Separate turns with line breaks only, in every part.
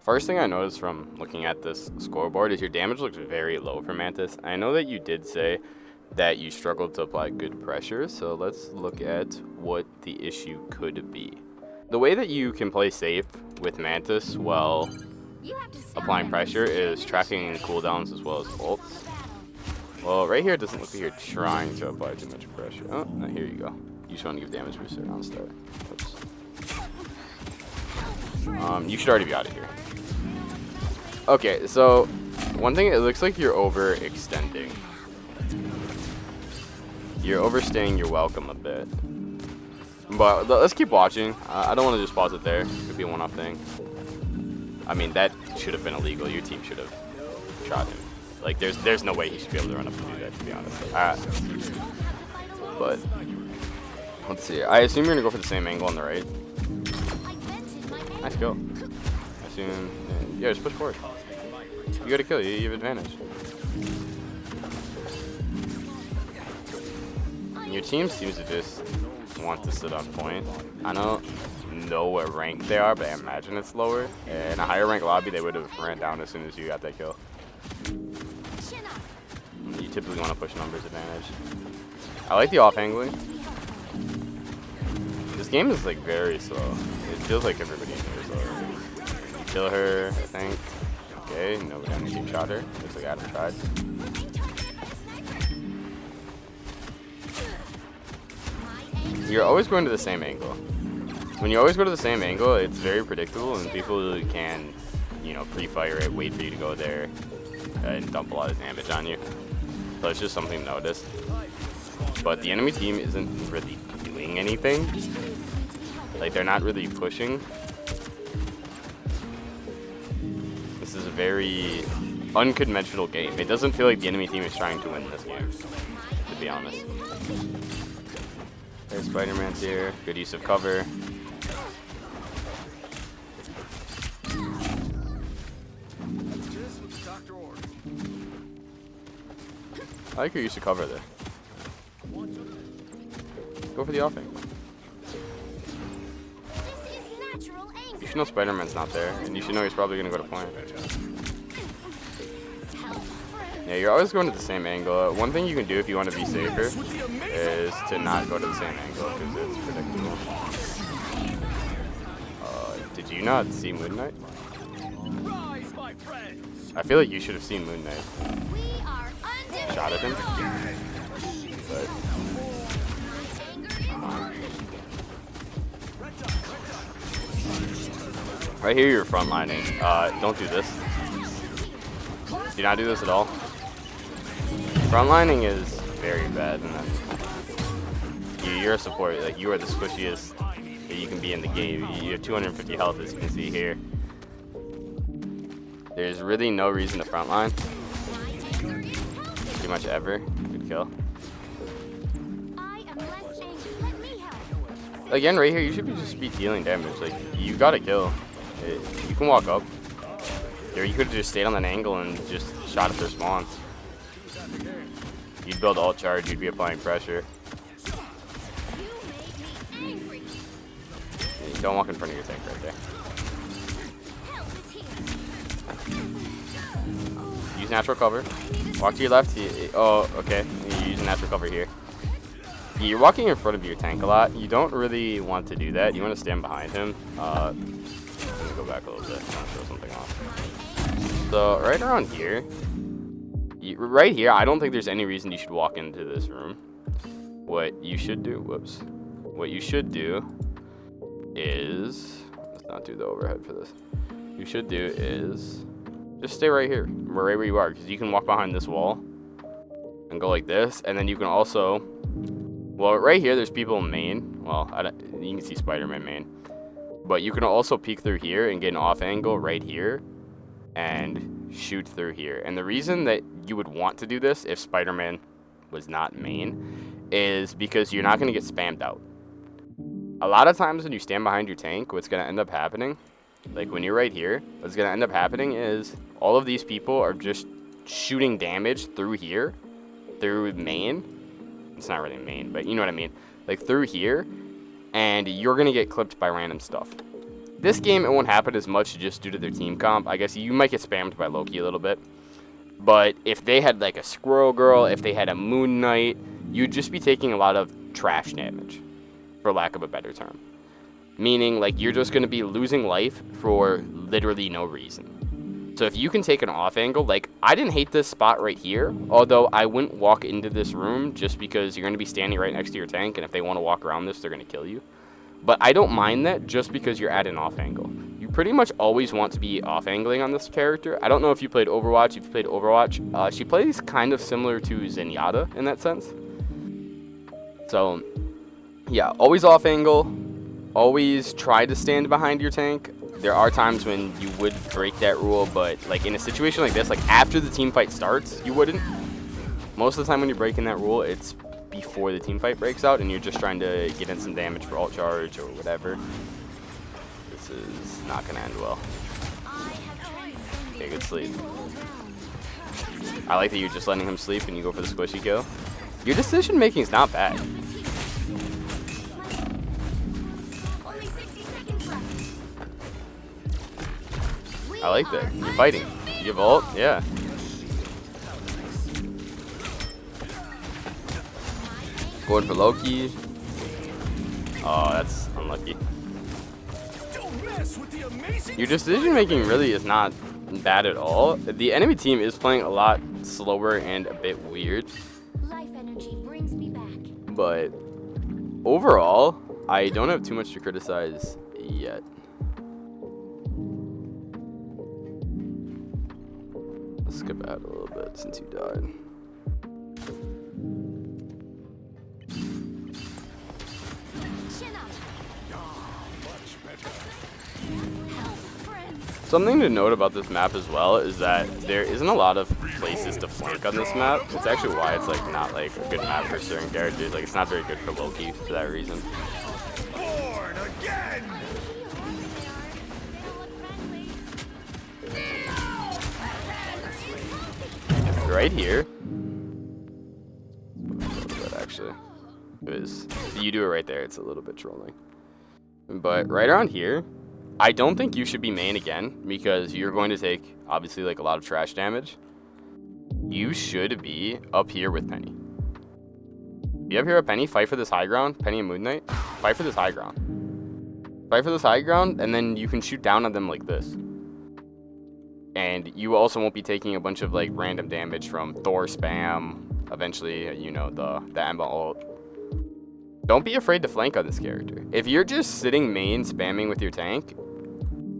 First thing I noticed from looking at this scoreboard is your damage looks very low for Mantis. I know that you did say that you struggled to apply good pressure, so let's look at what the issue could be. The way that you can play safe with Mantis while applying pressure is tracking cooldowns as well as ults. Well, right here it doesn't look like you're trying to apply too much pressure. Oh, no, here you go. You just want to give damage booster on start. Oops. You should already be out of here. Okay, so one thing, it looks like you're overextending. You're overstaying your welcome a bit. But let's keep watching. I don't want to just pause it there. It could be a one-off thing. I mean, that should have been illegal. Your team should have shot him. Like, there's no way he should be able to run up and do that, to be honest. But let's see. I assume you're gonna go for the same angle on the right. Nice kill. I assume. Yeah, just push forward. You got a kill. You have advantage. Your team seems to just want to sit on point. I don't know what rank they are, but I imagine it's lower. In a higher rank lobby, they would have ran down as soon as you got that kill. You typically want to push numbers advantage. I like the off angling. This game is like very slow. It feels like everybody in here is slow. You kill her, I think. Okay, nobody on the team shot her. Looks like Adam tried. You're always going to the same angle. When you always go to the same angle, it's very predictable, and people can, you know, pre-fire it, wait for you to go there, and dump a lot of damage on you. So it's just something to notice. But the enemy team isn't really doing anything. Like, they're not really pushing. This is a very unconventional game. It doesn't feel like the enemy team is trying to win this game, to be honest. There's Spider-Man's here. Good use of cover. I like your use of cover there. Go for the off angle. You should know Spider-Man's not there, and you should know he's probably going to go to point. Yeah, you're always going to the same angle. One thing you can do if you want to be safer is to not go to the same angle because it's predictable. Did you not see Moon Knight? I feel like you should have seen Moon Knight. Shot at him. But, right here, you're frontlining. Don't do this. Do not do this at all. Frontlining is very bad, and you're a support. Like, you are the squishiest that you can be in the game. You have 250 health, as you can see here. There's really no reason to frontline. Pretty much ever. Good kill. Again, right here, you should just be dealing damage. Like, you got a kill. You can walk up. Or you could have just stayed on that angle and just shot at their spawn. You'd build ult charge, you'd be applying pressure. Don't walk in front of your tank right there. Use natural cover. Walk to your left. Oh, okay. You use natural cover here. You're walking in front of your tank a lot. You don't really want to do that. You want to stand behind him. Let me go back a little bit. I want to show something off. So right around here, right here, I don't think there's any reason you should walk into this room. What you should do, what you should do is, let's not do the overhead for this. You should do is just stay right here, right where you are, because you can walk behind this wall and go like this, and then you can also, well, right here, there's people in main. Well, you can see Spider-Man main, but you can also peek through here and get an off angle right here and shoot through here. And the reason that you would want to do this if Spider-Man was not main is because you're not going to get spammed out. A lot of times when you stand behind your tank, what's going to end up happening, like when you're right here, what's going to end up happening is all of these people are just shooting damage through here, through main. It's not really main, but you know what I mean. Like through here, and you're going to get clipped by random stuff. This game, it won't happen as much just due to their team comp. I guess you might get spammed by Loki a little bit. But if they had like a Squirrel Girl, if they had a Moon Knight, you'd just be taking a lot of trash damage, for lack of a better term. Meaning, like, you're just going to be losing life for literally no reason. So if you can take an off angle, like, I didn't hate this spot right here, although I wouldn't walk into this room just because you're going to be standing right next to your tank, and if they want to walk around this, they're going to kill you. But I don't mind that just because you're at an off angle. You pretty much always want to be off angling on this character. I don't know if you played Overwatch. If you played Overwatch, she plays kind of similar to Zenyatta in that sense. So, yeah, always off angle. Always try to stand behind your tank. There are times when you would break that rule, but like in a situation like this, like after the team fight starts, you wouldn't. Most of the time when you're breaking that rule, it's before the team fight breaks out and you're just trying to get in some damage for ult charge or whatever. This is not going to end well. Okay, good sleep. I like that you're just letting him sleep and you go for the squishy kill. Your decision making is not bad. I like that. You're fighting. You have ult? Yeah. Going for Loki. Oh, that's unlucky. Your decision making really is not bad at all. The enemy team is playing a lot slower and a bit weird. But overall, I don't have too much to criticize yet. Let's skip out a little bit since you died. Something to note about this map as well is that there isn't a lot of places to flank on this map. It's actually why it's like not like a good map for certain characters. Like it's not very good for Loki for that reason.
Born again.
Right here. Actually, because you do it right there, it's a little bit trolling. But right around here, I don't think you should be main again because you're going to take obviously like a lot of trash damage. You should be up here with Penny. Be up here with Penny, fight for this high ground. Penny and Moon Knight, fight for this high ground. Fight for this high ground, and then you can shoot down on them like this. And you also won't be taking a bunch of like random damage from Thor spam. Eventually, you know, the Emma ult. Don't be afraid to flank on this character. If you're just sitting main spamming with your tank,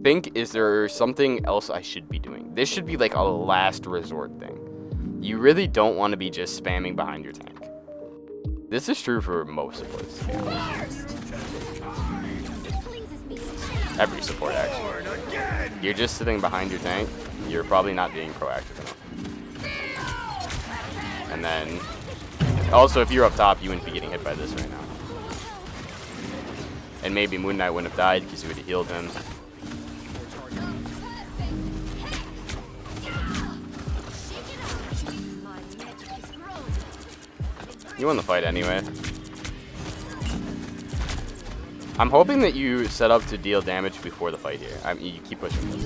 think, is there something else I should be doing? This should be like a last resort thing. You really don't want to be just spamming behind your tank. This is true for most supports, to be honest. Every support, actually. You're just sitting behind your tank, you're probably not being proactive enough. And then, also if you're up top, you wouldn't be getting hit by this right now. And maybe Moon Knight wouldn't have died because you would have healed him. You won the fight anyway. I'm hoping that you set up to deal damage before the fight here. I mean, you keep pushing this.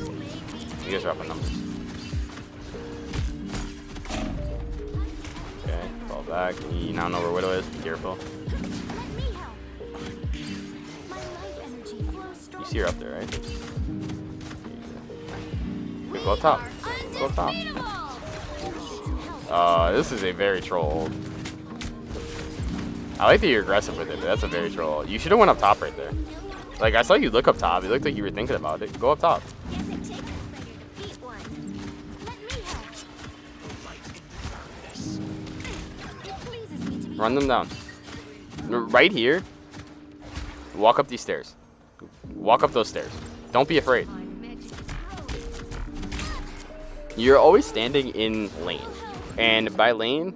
You guys are up in numbers. Okay, fall back. You now know where Widow is. Be careful. You see her up there, right? Okay, go up top. Go up top. This is a very troll. I like that you're aggressive with it, but that's a very troll. You should have went up top right there. Like, I saw you look up top. It looked like you were thinking about it. Go up top. Run them down. Right here. Walk up these stairs. Walk up those stairs. Don't be afraid. You're always standing in lane. And by lane,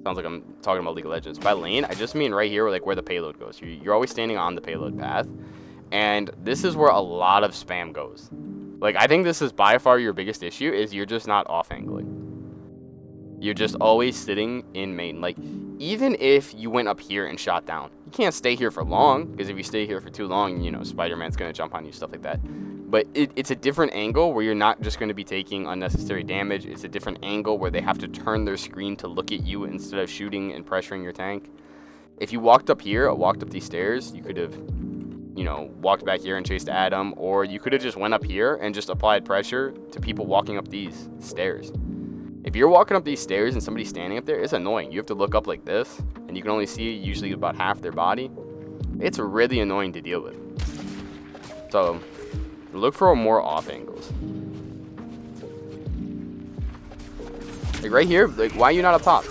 sounds like I'm talking about League of Legends. By lane, I just mean right here, like where the payload goes. You're always standing on the payload path, and this is where a lot of spam goes. Like, I think this is by far your biggest issue, is you're just not off angling. You're just always sitting in main. Like, even if you went up here and shot down, you can't stay here for long, because if you stay here for too long, you know, Spider-Man's going to jump on you, stuff like that. But it's a different angle where you're not just going to be taking unnecessary damage. It's a different angle where they have to turn their screen to look at you instead of shooting and pressuring your tank. If you walked up here or walked up these stairs, you could have, you know, walked back here and chased Adam, or you could have just went up here and just applied pressure to people walking up these stairs. If you're walking up these stairs and somebody's standing up there, it's annoying. You have to look up like this, and you can only see usually about half their body. It's really annoying to deal with. So, look for more off angles. Like right here, like why are you not up top?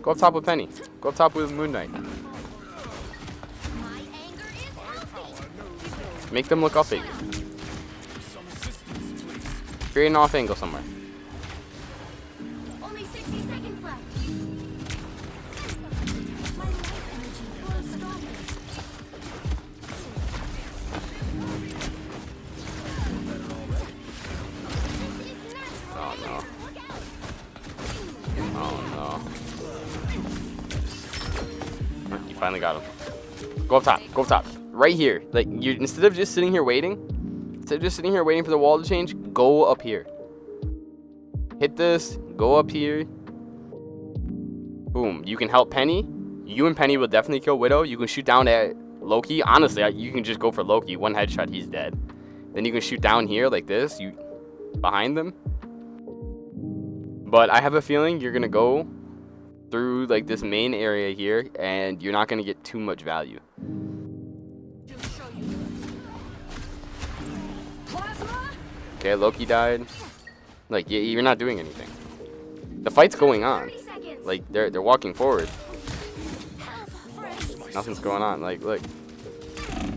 Go up top with Penny. Go up top with Moon Knight. Make them look up at you. Create an off angle somewhere.
Only 60 seconds left. My life energy grows stronger.
Oh no. Oh no. You finally got him. Go up top. Go up top. Right here. Like you, instead of just sitting here waiting for the wall to change, go up here. Hit this. Go up here. Boom. You can help Penny. You and Penny will definitely kill Widow. You can shoot down at Loki. Honestly, you can just go for Loki. One headshot, he's dead. Then you can shoot down here like this. You behind them. But I have a feeling you're gonna go through like this main area here, and you're not gonna get too much value. Okay, Loki died. Like you're not doing anything. The fight's going on. Like they're walking forward. Nothing's going on. Like look,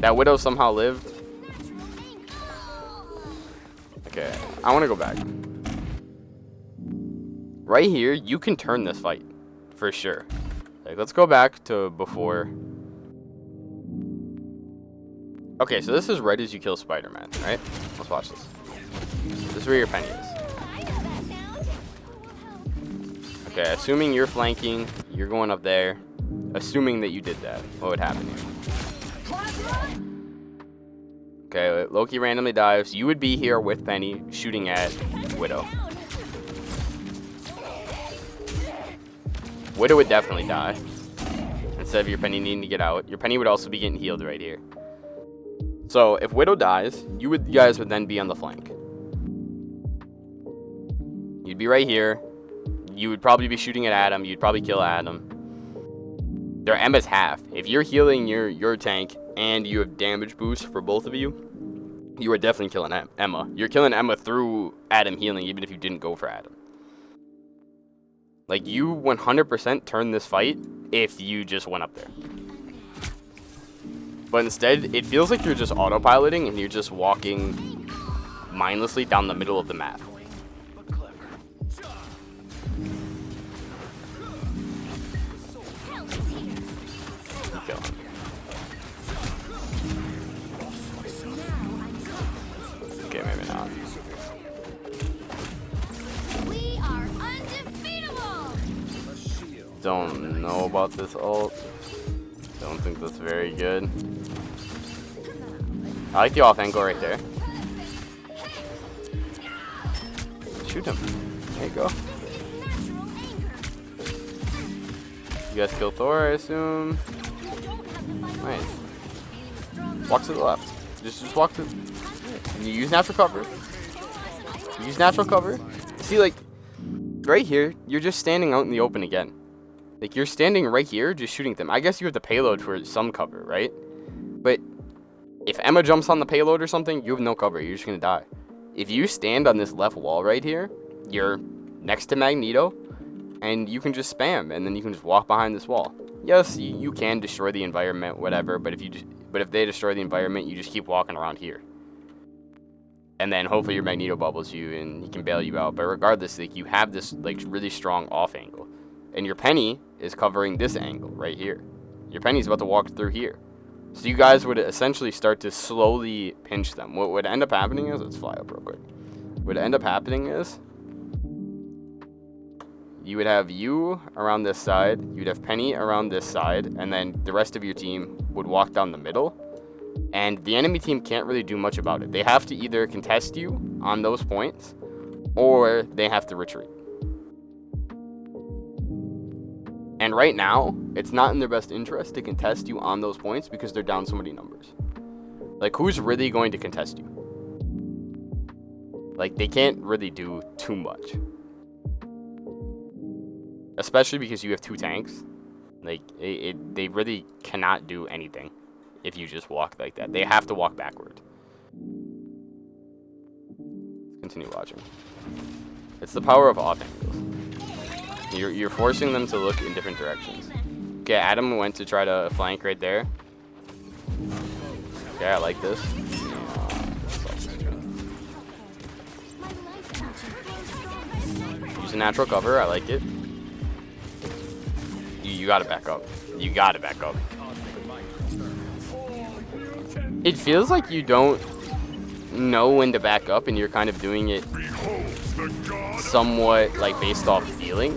that Widow somehow lived. Okay, I want to go back. Right here, you can turn this fight for sure. Like let's go back to before. Okay, so this is right as you kill Spider-Man, right? Let's watch this. This is where your Penny is. Okay, assuming you're flanking, you're going up there. Assuming that you did that, what would happen here? Okay, Loki randomly dives. You would be here with Penny shooting at Widow. Widow would definitely die. Instead of your Penny needing to get out. Your Penny would also be getting healed right here. So, if Widow dies, you guys would then be on the flank. You'd be right here. You would probably be shooting at Adam. You'd probably kill Adam. Their Emma's half. If you're healing your tank and you have damage boost for both of you, you are definitely killing Emma. You're killing Emma through Adam healing, even if you didn't go for Adam. Like, you 100% turn this fight if you just went up there. But instead, it feels like you're just autopiloting and you're just walking mindlessly down the middle of the map. Kill him. Okay, maybe not.
We are undefeatable.
Don't know about this ult. Don't think that's very good. I like the off angle right there. Shoot him. There you go. You guys kill Thor, I assume. Nice. Walk to the left. Just walk to. You use natural cover. Use natural cover. See, like, right here, you're just standing out in the open again. Like, you're standing right here, just shooting them. I guess you have the payload for some cover, right? But if Emma jumps on the payload or something, you have no cover. You're just going to die. If you stand on this left wall right here, you're next to Magneto, and you can just spam, and then you can just walk behind this wall. Yes, you can destroy the environment, whatever, but if they destroy the environment, you just keep walking around here. And then hopefully your Magneto bubbles you, and he can bail you out. But regardless, like, you have this like really strong off angle. And your Penny is covering this angle right here. Your Penny's about to walk through here. So you guys would essentially start to slowly pinch them. What would end up happening is, let's fly up real quick. What would end up happening is, you would have you around this side, you'd have Penny around this side, and then the rest of your team would walk down the middle. And the enemy team can't really do much about it. They have to either contest you on those points, or they have to retreat. And right now, it's not in their best interest to contest you on those points because they're down so many numbers. Like, who's really going to contest you? Like, they can't really do too much. Especially because you have 2 tanks. Like, they really cannot do anything if you just walk like that. They have to walk backward. Let's continue watching. It's the power of off angles. You're forcing them to look in different directions. Okay, Adam went to try to flank right there. Okay, I like this. Use a natural cover, I like it. You gotta back up. You gotta back up. It feels like you don't know when to back up and you're kind of doing it somewhat like based off feeling.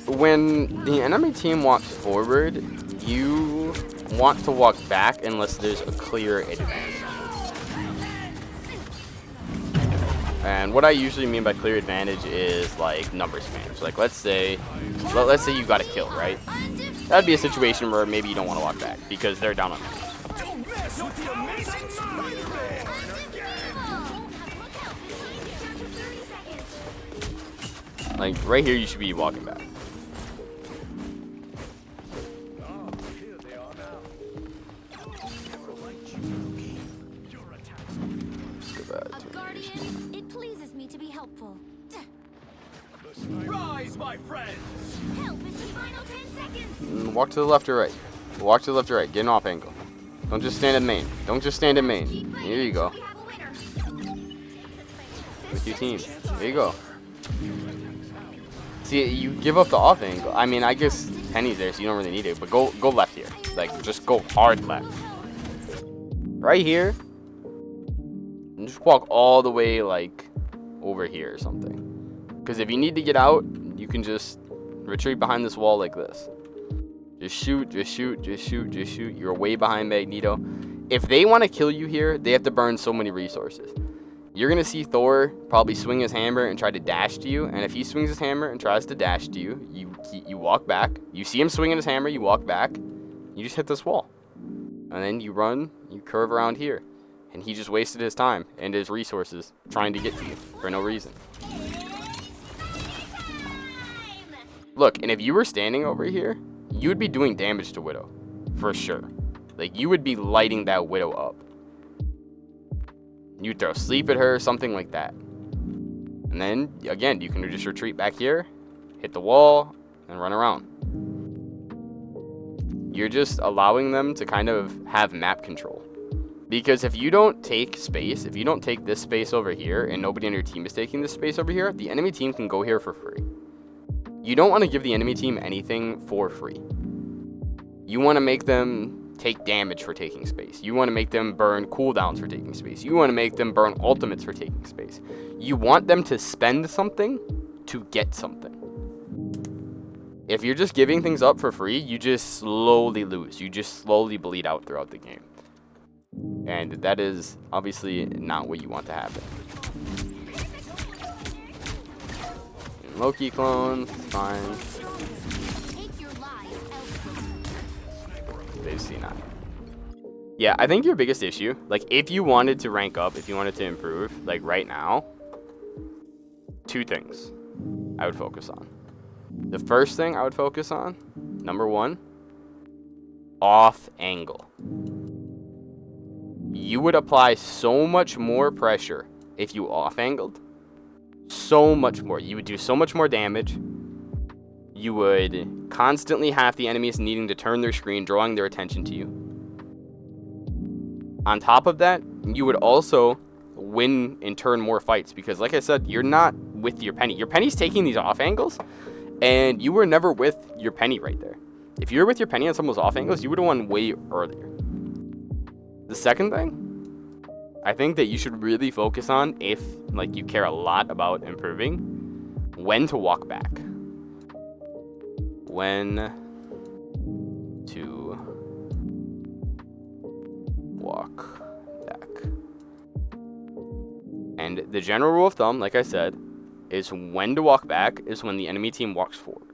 When the enemy team walks forward, you want to walk back unless there's a clear advantage. And what I usually mean by clear advantage is like numbers advantage. Like let's say you got a kill, right? That'd be a situation where maybe you don't want to walk back because they're down on numbers. Like right here, you should be walking back.
It pleases me to be helpful.
Rise, my friends!
Help is the final 10 seconds.
Walk to the left or right. Walk to the left or right. Get an off angle. Don't just stand in main. Don't just stand in main. Here you go.
We have a winner.
With your team. There you go. See, you give up the off angle. I mean, I guess Penny's there, so you don't really need it. But go left here. Like, just go hard left. Right here. And just walk all the way, like, over here or something. Because if you need to get out, you can just retreat behind this wall like this. Just shoot, just shoot, just shoot, just shoot. You're way behind Magneto. If they want to kill you here, they have to burn so many resources. You're going to see Thor probably swing his hammer and try to dash to you. And if he swings his hammer and tries to dash to you, you walk back. You see him swinging his hammer, you walk back. You just hit this wall. And then you run, you curve around here. And he just wasted his time and his resources trying to get to you for no reason. Look, and if you were standing over here, you would be doing damage to Widow. For sure. Like, you would be lighting that Widow up. You'd throw sleep at her, something like that. And then, again, you can just retreat back here, hit the wall, and run around. You're just allowing them to kind of have map control. Because if you don't take space, if you don't take this space over here, and nobody on your team is taking this space over here, the enemy team can go here for free. You don't want to give the enemy team anything for free. You want to make them take damage for taking space. You want to make them burn cooldowns for taking space. You want to make them burn ultimates for taking space. You want them to spend something to get something. If you're just giving things up for free, you just slowly lose. You just slowly bleed out throughout the game. And that is obviously not what you want to happen. Loki clones, fine. They've seen that. Yeah, I think your biggest issue, like if you wanted to rank up, if you wanted to improve, like right now, 2 things I would focus on. The first thing I would focus on, number 1, off angle. You would apply so much more pressure if you off angled. So much more. You would do so much more damage. You would constantly have the enemies needing to turn their screen, drawing their attention to you. On top of that, you would also win and turn more fights because, like I said, you're not with your Penny. Your Penny's taking these off angles, and you were never with your Penny right there. If you were with your Penny on some of those off angles, you would have won way earlier. The second thing, I think that you should really focus on, if like you care a lot about improving, when to walk back. When to walk back. And the general rule of thumb, like I said, is when to walk back is when the enemy team walks forward.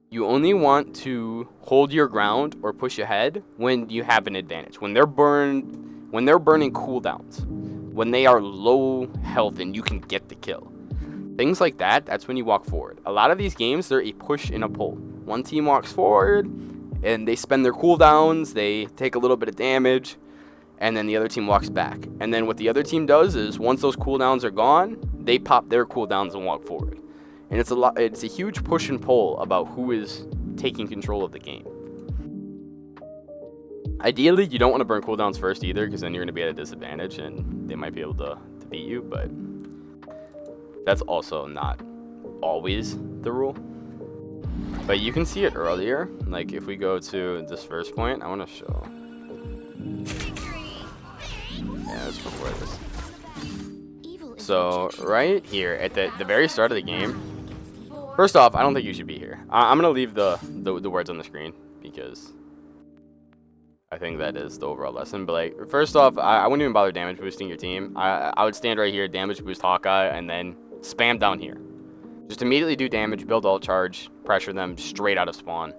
You only want to hold your ground or push ahead when you have an advantage. When they're burning cooldowns, when they are low health and you can get the kill. Things like that, that's when you walk forward. A lot of these games, they're a push and a pull. One team walks forward and they spend their cooldowns, they take a little bit of damage, and then the other team walks back. And then what the other team does is once those cooldowns are gone, they pop their cooldowns and walk forward. And it's a huge push and pull about who is taking control of the game. Ideally, you don't want to burn cooldowns first either, because then you're going to be at a disadvantage and they might be able to beat you, but that's also not always the rule. But you can see it earlier. Like if we go to this first point, I want to show. Yeah, it's before this. So right here at the very start of the game, first off, I don't think you should be here. I'm gonna leave the words on the screen because I think that is the overall lesson. But like, first off, I wouldn't even bother damage boosting your team. I would stand right here, damage boost Hawkeye, and then spam down here. Just immediately do damage, build ult charge, pressure them straight out of spawn.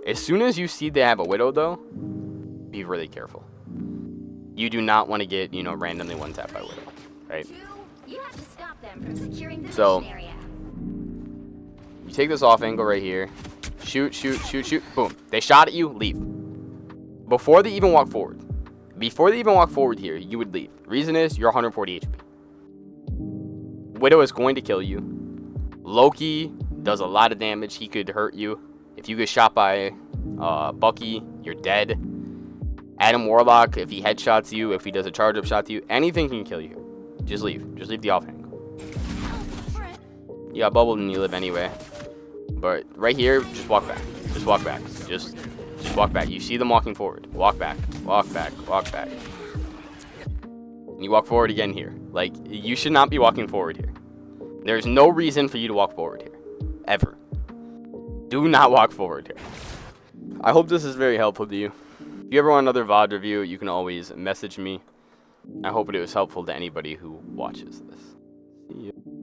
As soon as you see they have a Widow, though, be really careful. You do not want to get, randomly one tapped by Widow, right?
You have to stop them from securing the
So,
mission area.
you take this off angle right here. Shoot, shoot, shoot, shoot. Boom. They shot at you, leave. Before they even walk forward. Before they even walk forward here, you would leave. Reason is, you're 140 HP. Widow is going to kill you. Loki does a lot of damage. He could hurt you. If you get shot by Bucky, you're dead. Adam Warlock, if he headshots you, if he does a charge-up shot to you, anything can kill you. Just leave. Just leave the off angle. You got bubbled and you live anyway. But right here, just walk back. Just walk back. Just walk back. You see them walking forward. Walk back. Walk back. Walk back. And you walk forward again here. Like, you should not be walking forward here. There's no reason for you to walk forward here. Ever. Do not walk forward here. I hope this is very helpful to you. If you ever want another VOD review, you can always message me. I hope it was helpful to anybody who watches this. See you.